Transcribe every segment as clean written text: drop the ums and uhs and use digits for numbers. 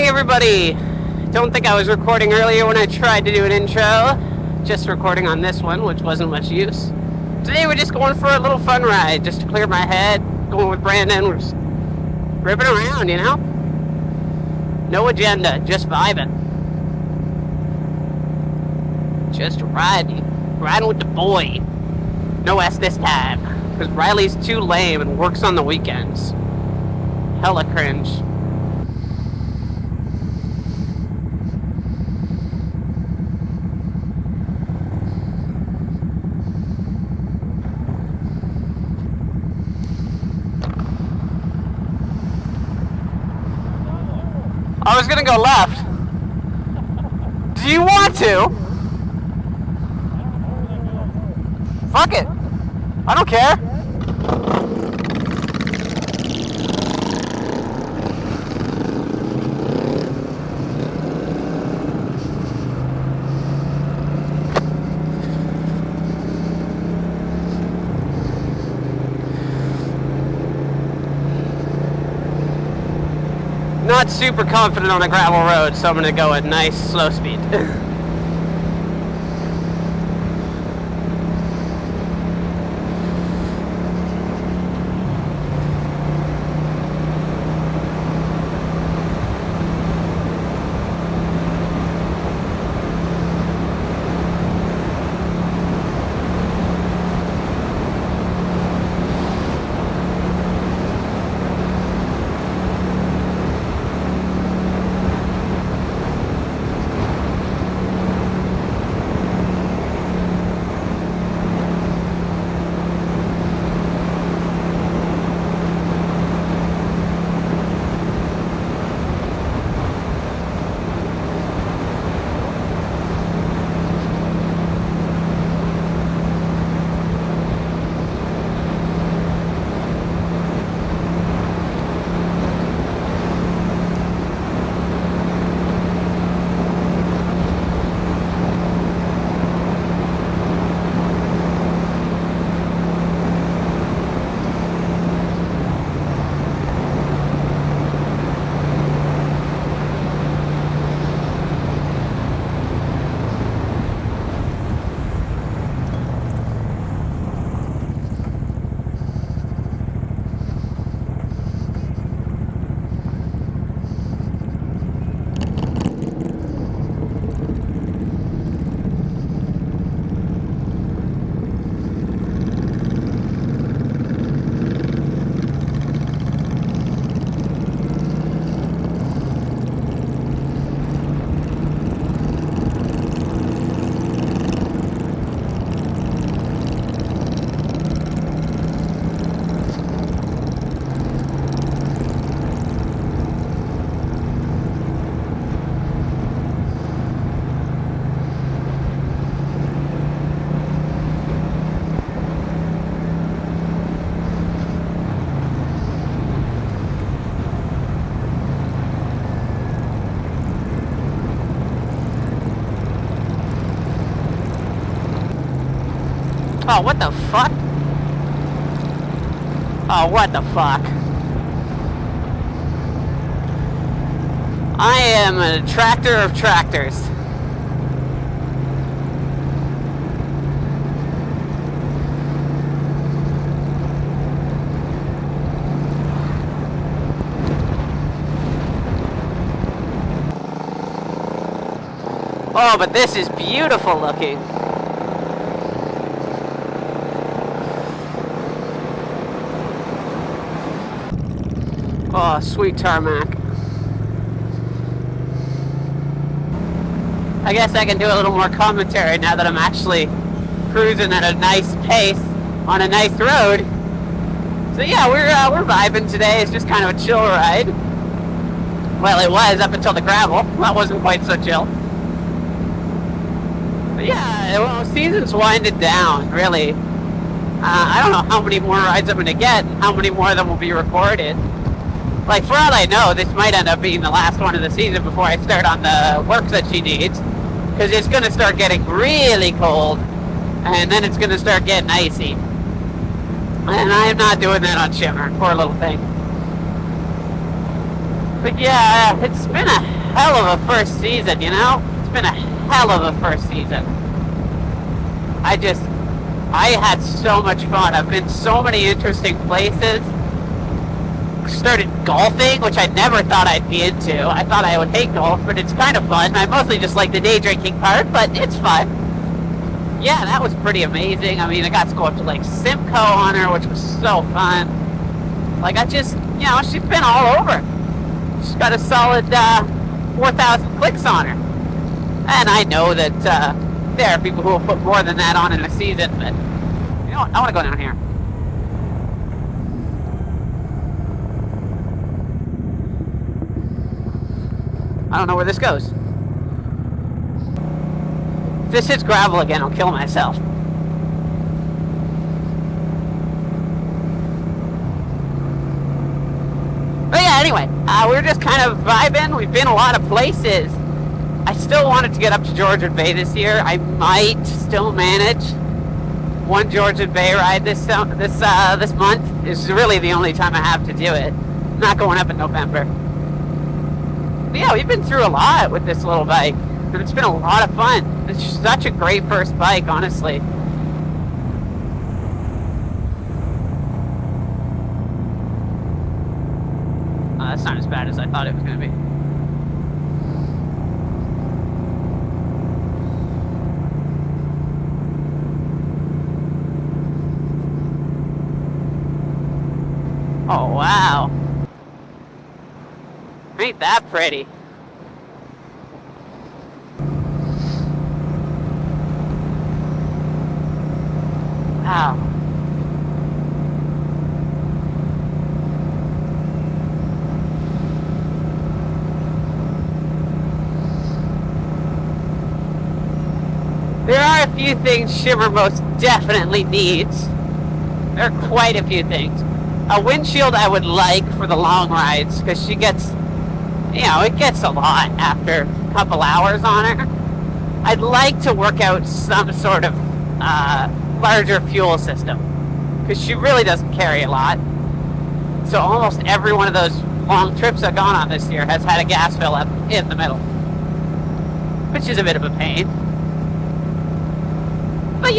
Everybody, don't think I was recording earlier when I tried to do an intro. Just recording on this one, which wasn't much use. Today we're just going for a little fun ride, just to clear my head. Going with Brandon, we're just ripping around, you know? No agenda, just vibing. Just riding with the boy. No S this time, because Riley's too lame and works on the weekends. Hella cringe. I was gonna go left. Do you want to? Fuck it. I don't care. Not super confident on a gravel road, so I'm gonna go at nice slow speed. Oh, what the fuck? Oh, what the fuck? I am a tractor of tractors. Oh, but this is beautiful looking. Oh, sweet tarmac. I guess I can do a little more commentary now that I'm actually cruising at a nice pace on a nice road. So yeah, we're vibing today. It's just kind of a chill ride. Well, it was up until the gravel. That wasn't quite so chill. But yeah, well, season's winding down, really. I don't know how many more rides I'm going to get and how many more of them will be recorded. Like, for all I know, this might end up being the last one of the season before I start on the work that she needs. Because it's going to start getting really cold. And then it's going to start getting icy. And I am not doing that on Shimmer. Poor little thing. But yeah, it's been a hell of a first season, you know? It's been a hell of a first season. I had so much fun. I've been so many interesting places. Started golfing, which I never thought I'd be into. I thought I would hate golf, but it's kind of fun. I mostly just like the day drinking part, but it's fun. Yeah, that was pretty amazing. I mean, I got to go up to Lake Simcoe on her, which was so fun. Like, she's been all over. She's got a solid 4,000 clicks on her. And I know that there are people who will put more than that on in a season, but you know what? I want to go down here. I don't know where this goes. If this hits gravel again, I'll kill myself. But yeah, anyway, we're just kind of vibing. We've been a lot of places. I still wanted to get up to Georgian Bay this year. I might still manage one Georgian Bay ride this month. Is really the only time I have to do it. I'm not going up in November. But yeah, we've been through a lot with this little bike, and it's been a lot of fun. It's such a great first bike, honestly. That's not as bad as I thought it was going to be. Oh, wow. Ain't that pretty? Wow. There are a few things Shimmer most definitely needs. There are quite a few things. A windshield I would like for the long rides, because she gets, it gets a lot after a couple hours on her. I'd like to work out some sort of larger fuel system, because she really doesn't carry a lot. So almost every one of those long trips I've gone on this year has had a gas fill up in the middle, which is a bit of a pain. But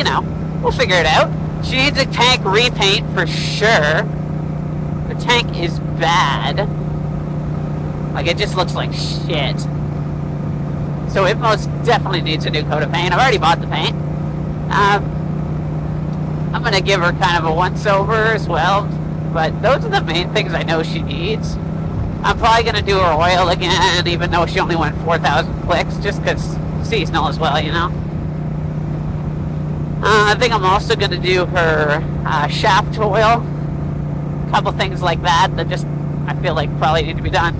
we'll figure it out. She needs a tank repaint for sure. The tank is bad. Like, it just looks like shit. So it most definitely needs a new coat of paint. I've already bought the paint. I'm going to give her kind of a once-over as well. But those are the main things I know she needs. I'm probably going to do her oil again, even though she only went 4,000 clicks, just because seasonal as well, I think I'm also going to do her shaft oil. A couple things like that just, I feel like, probably need to be done.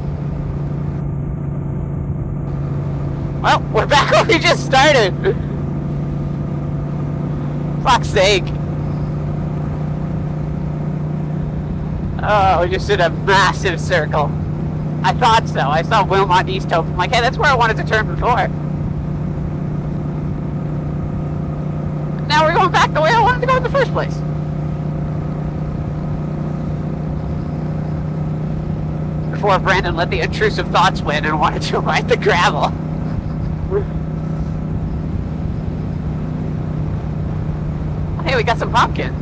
Well, we're back where we just started. Fuck's sake. Oh, we just did a massive circle. I thought so. I saw Wilmot East Hope. I'm like, hey, that's where I wanted to turn before. Now we're going back the way I wanted to go in the first place. before Brandon let the intrusive thoughts win and wanted to ride the gravel. Hey, we got some pumpkins.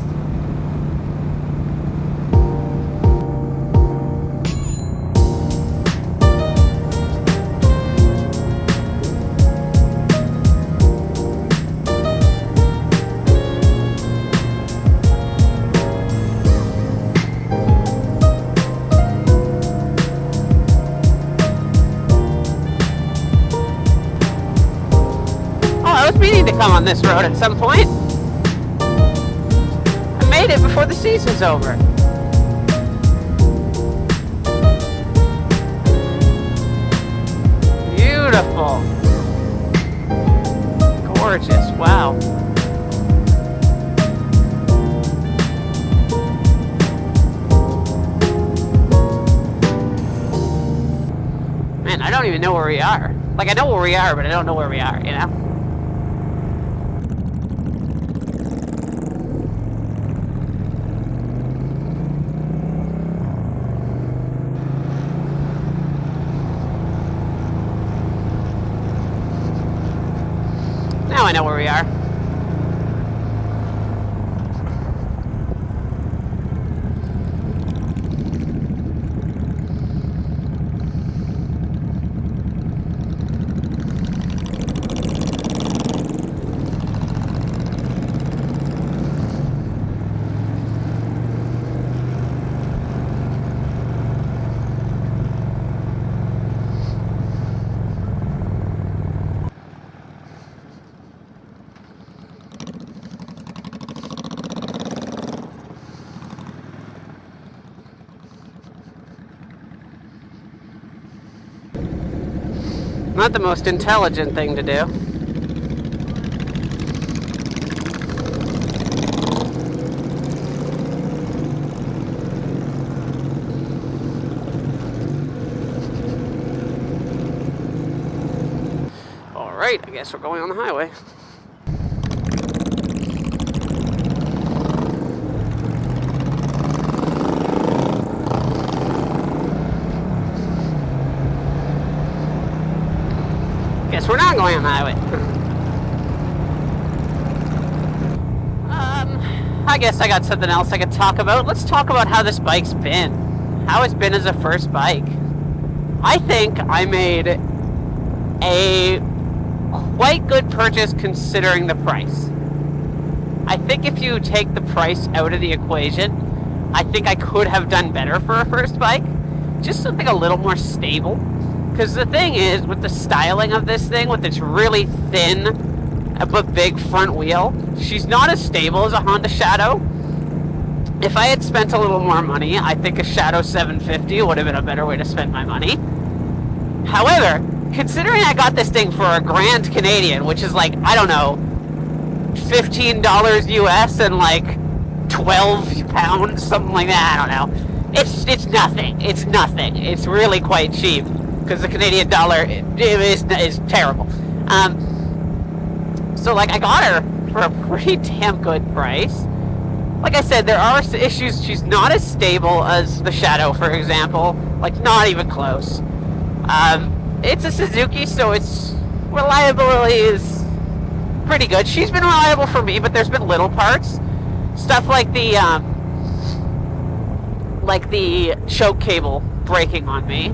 Meaning to come on this road at some point. I made it before the season's over. Beautiful. Gorgeous. Wow. Man, I don't even know where we are. Like, I know where we are, but I don't know where we are, you know? Now I know where we are. Not the most intelligent thing to do. Alright, I guess we're going on the highway. Guess we're not going on the highway. I guess I got something else I could talk about. Let's talk about how this bike's been. How it's been as a first bike. I think I made a quite good purchase considering the price. I think if you take the price out of the equation, I think I could have done better for a first bike. Just something a little more stable. Because the thing is, with the styling of this thing, with its really thin but big front wheel, she's not as stable as a Honda Shadow. If I had spent a little more money, I think a Shadow 750 would have been a better way to spend my money. However, considering I got this thing for $1,000 Canadian, which is like, I don't know, $15 US and like 12 pounds, something like that, I don't know. It's nothing. It's nothing. It's really quite cheap. Because the Canadian dollar is terrible. So, like, I got her for a pretty damn good price. Like I said, there are issues. She's not as stable as the Shadow, for example. Like, not even close. It's a Suzuki, so its reliability is pretty good. She's been reliable for me, but there's been little parts. Stuff like the choke cable breaking on me.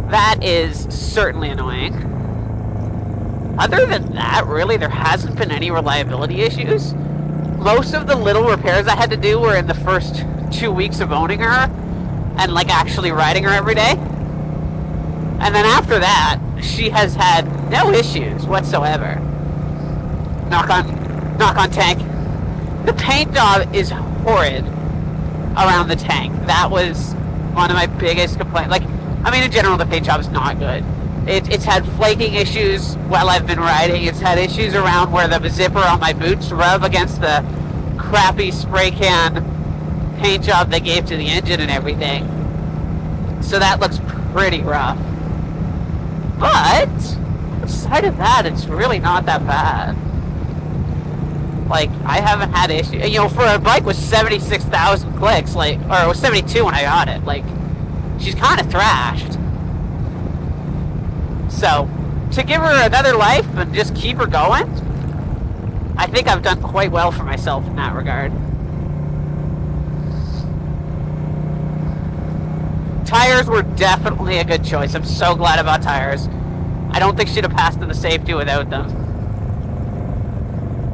That is certainly annoying. Other than that, really, there hasn't been any reliability issues. Most of the little repairs I had to do were in the first 2 weeks of owning her and, like, actually riding her every day. And then after that, she has had no issues whatsoever. Knock on tank. The paint job is horrid around the tank. That was one of my biggest complaints. Like, I mean, in general, the paint job is not good. It's had flaking issues while I've been riding. It's had issues around where the zipper on my boots rub against the crappy spray can paint job they gave to the engine and everything. So that looks pretty rough. But, aside of that, it's really not that bad. Like, I haven't had issues. You know, for a bike with 76,000 clicks, like, or it was 72 when I got it, like, she's kind of thrashed. So, to give her another life and just keep her going, I think I've done quite well for myself in that regard. Tires were definitely a good choice. I'm so glad about tires. I don't think she'd have passed in the safety without them.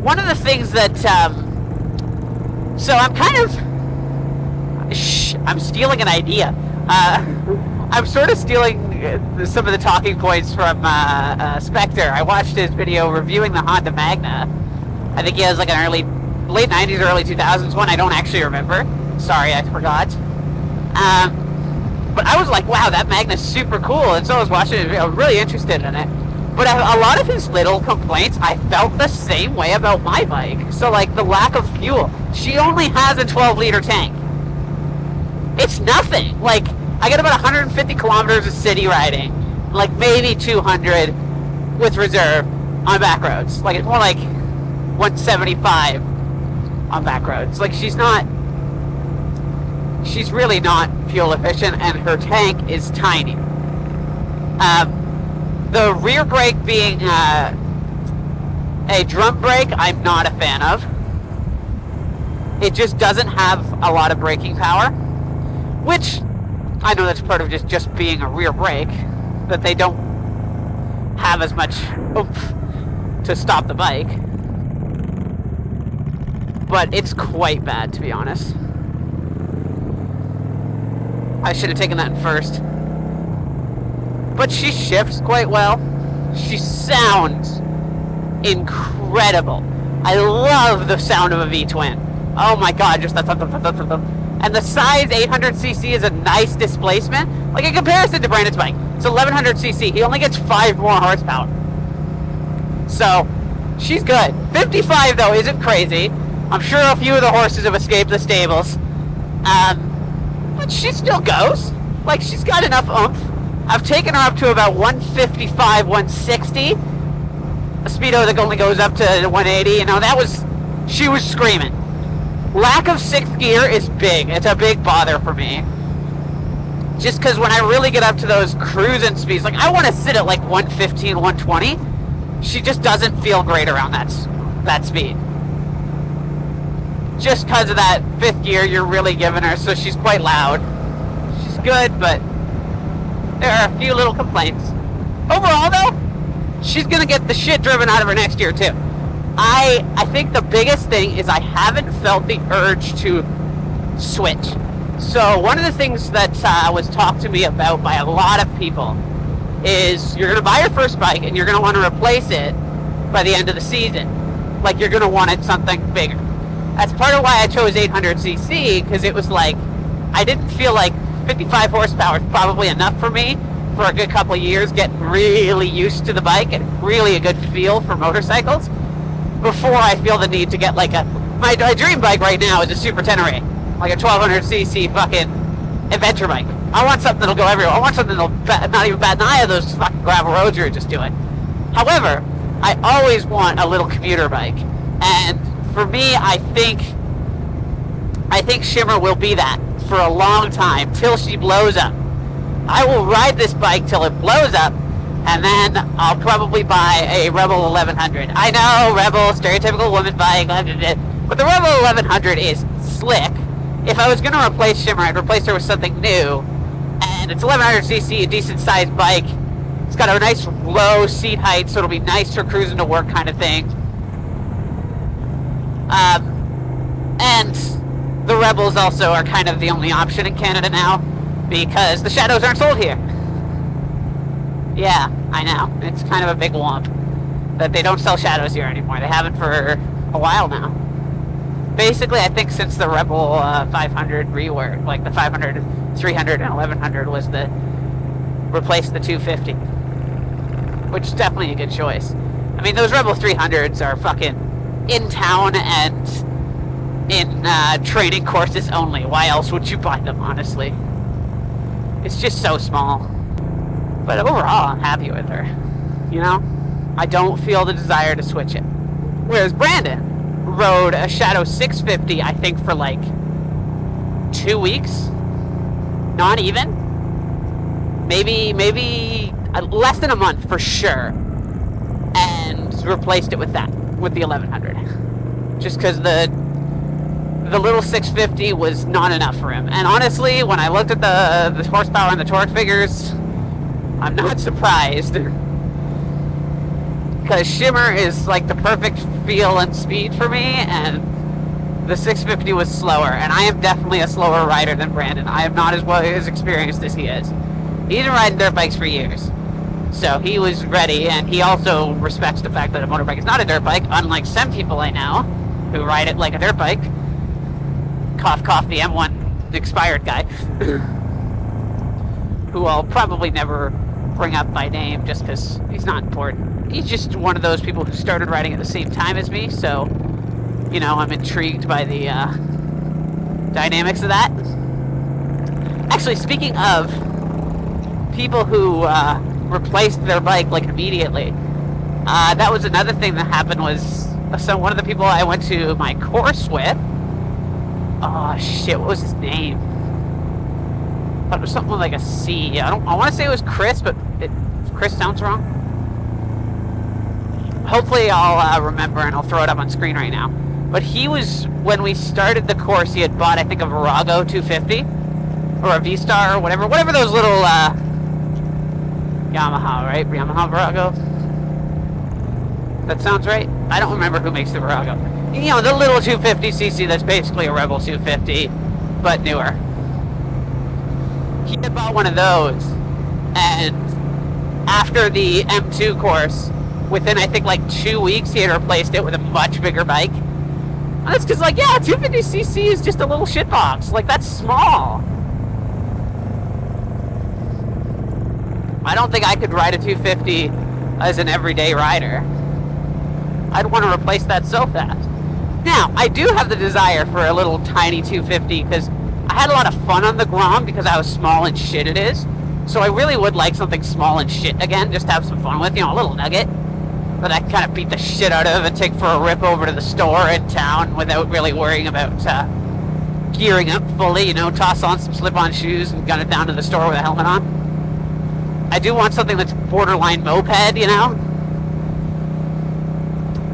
One of the things that, so I'm kind of, I'm stealing an idea. I'm sort of stealing some of the talking points from Spectre. I watched his video reviewing the Honda Magna. I think he has like an late 90s or early 2000s one. I don't actually remember. Sorry, I forgot. But I was like, wow, that Magna's super cool. And so I was watching it. I was really interested in it. But a lot of his little complaints, I felt the same way about my bike. So like the lack of fuel. She only has a 12-liter tank. It's nothing. Like, I get about 150 kilometers of city riding. Like maybe 200 with reserve on back roads. Like it's more like 175 on back roads. Like she's really not fuel efficient, and her tank is tiny. The rear brake being a drum brake, I'm not a fan of. It just doesn't have a lot of braking power, which I know that's part of just being a rear brake, that they don't have as much oomph to stop the bike. But it's quite bad, to be honest. I should have taken that in first. But she shifts quite well. She sounds incredible. I love the sound of a V-twin. Oh my god, just that. And the size 800cc is a nice displacement. Like in comparison to Brandon's bike, it's 1100cc. He only gets 5 more horsepower. So, she's good. 55 though isn't crazy. I'm sure a few of the horses have escaped the stables. But she still goes. Like, she's got enough oomph. I've taken her up to about 155, 160. A speedo that only goes up to 180. You know, she was screaming. Lack of 6th gear is big. It's a big bother for me. Just because when I really get up to those cruising speeds, like I want to sit at like 115, 120. She just doesn't feel great around that speed. Just because of that 5th gear you're really giving her, so she's quite loud. She's good, but there are a few little complaints. Overall, though, she's going to get the shit driven out of her next year, too. I think the biggest thing is I haven't felt the urge to switch. So one of the things that was talked to me about by a lot of people is you're going to buy your first bike and you're going to want to replace it by the end of the season. Like you're going to want it something bigger. That's part of why I chose 800cc, because it was like, I didn't feel like 55 horsepower is probably enough for me for a good couple of years, getting really used to the bike and really a good feel for motorcycles before I feel the need to get like my dream bike right now is a Super Tenere, like a 1200cc fucking adventure bike. I want something that'll go everywhere. I want something that'll not even bat an eye of those fucking gravel roads you're just doing. However, I always want a little commuter bike, and for me, I think Shimmer will be that for a long time, till she blows up. I will ride this bike till it blows up, and then I'll probably buy a Rebel 1100. I know, Rebel, stereotypical woman bike, but the Rebel 1100 is slick. If I was going to replace Shimmer, I'd replace her with something new, and it's 1100cc, a decent-sized bike. It's got a nice low seat height, so it'll be nice for cruising to work kind of thing. And the Rebels also are kind of the only option in Canada now, because the Shadows aren't sold here. Yeah, I know. It's kind of a big womp that they don't sell Shadows here anymore. They haven't for a while now. Basically, I think since the Rebel 500 rework, like the 500, 300, and 1100 was replaced the 250, which is definitely a good choice. I mean, those Rebel 300s are fucking in town and in training courses only. Why else would you buy them, honestly? It's just so small. But overall, I'm happy with her. You know? I don't feel the desire to switch it. Whereas Brandon rode a Shadow 650, I think, for like 2 weeks. Not even. maybe less than a month for sure, and replaced it with the 1100, just because the little 650 was not enough for him. And honestly, when I looked at the horsepower and the torque figures, I'm not surprised, because Shimmer is like the perfect feel and speed for me, and the 650 was slower, and I am definitely a slower rider than Brandon. I am not as experienced as he is. He's been riding dirt bikes for years, so he was ready, and he also respects the fact that a motorbike is not a dirt bike, unlike some people I know who ride it like a dirt bike. Cough, cough, the M1 expired guy, who I'll probably never bring up by name just because he's not important. He's just one of those people who started riding at the same time as me, so, you know, I'm intrigued by the dynamics of that. Actually, speaking of people who replaced their bike, like, immediately, that was another thing that happened. Was one of the people I went to my course with, oh shit, what was his name? I thought it was something like a C. I want to say it was Chris, but Chris sounds wrong. Hopefully I'll remember, and I'll throw it up on screen right now. But he was, when we started the course, he had bought, I think, a Virago 250, or a V-Star, or whatever those little Yamaha, right? Yamaha Virago? That sounds right? I don't remember who makes the Virago. You know, the little 250cc that's basically a Rebel 250, but newer. He had bought one of those, and after the M2 course, within, I think, like 2 weeks, he had replaced it with a much bigger bike. And that's because, like, yeah, 250cc is just a little shitbox. Like, that's small. I don't think I could ride a 250 as an everyday rider. I'd want to replace that so fast. Now, I do have the desire for a little tiny 250, because I had a lot of fun on the Grom because how small and shit it is. So I really would like something small and shit again, just to have some fun with, you know, a little nugget that I can kind of beat the shit out of and take for a rip over to the store in town without really worrying about gearing up fully, you know, toss on some slip-on shoes and gun it down to the store with a helmet on. I do want something that's borderline moped, you know?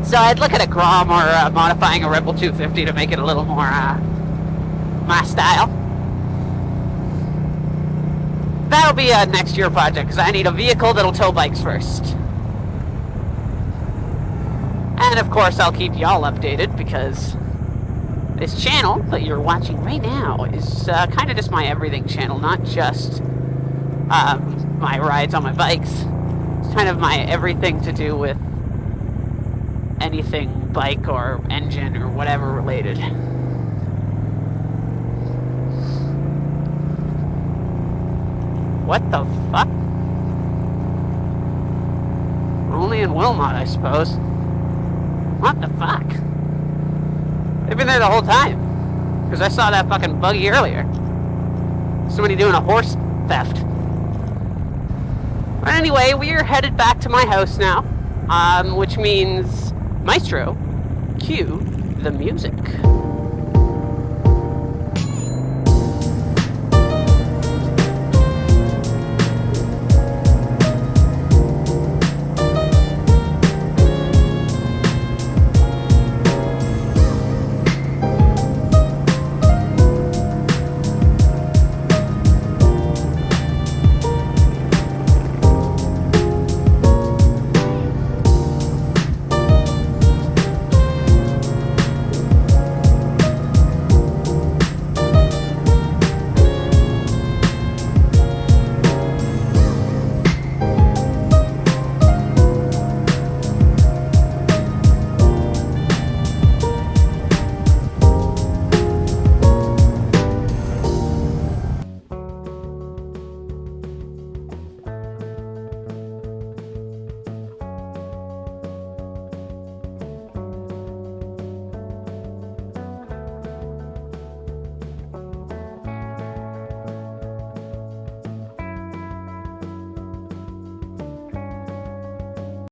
So I'd look at a Grom or modifying a Rebel 250 to make it a little more my style. That'll be a next year project, because I need a vehicle that'll tow bikes first. And of course I'll keep y'all updated, because this channel that you're watching right now is kind of just my everything channel, not just my rides on my bikes. It's kind of my everything to do with anything bike or engine or whatever related. What the fuck? Only in Wilmot, I suppose. What the fuck? They've been there the whole time. Because I saw that fucking buggy earlier. Somebody doing a horse theft. But anyway, we are headed back to my house now. Which means, Maestro, cue the music.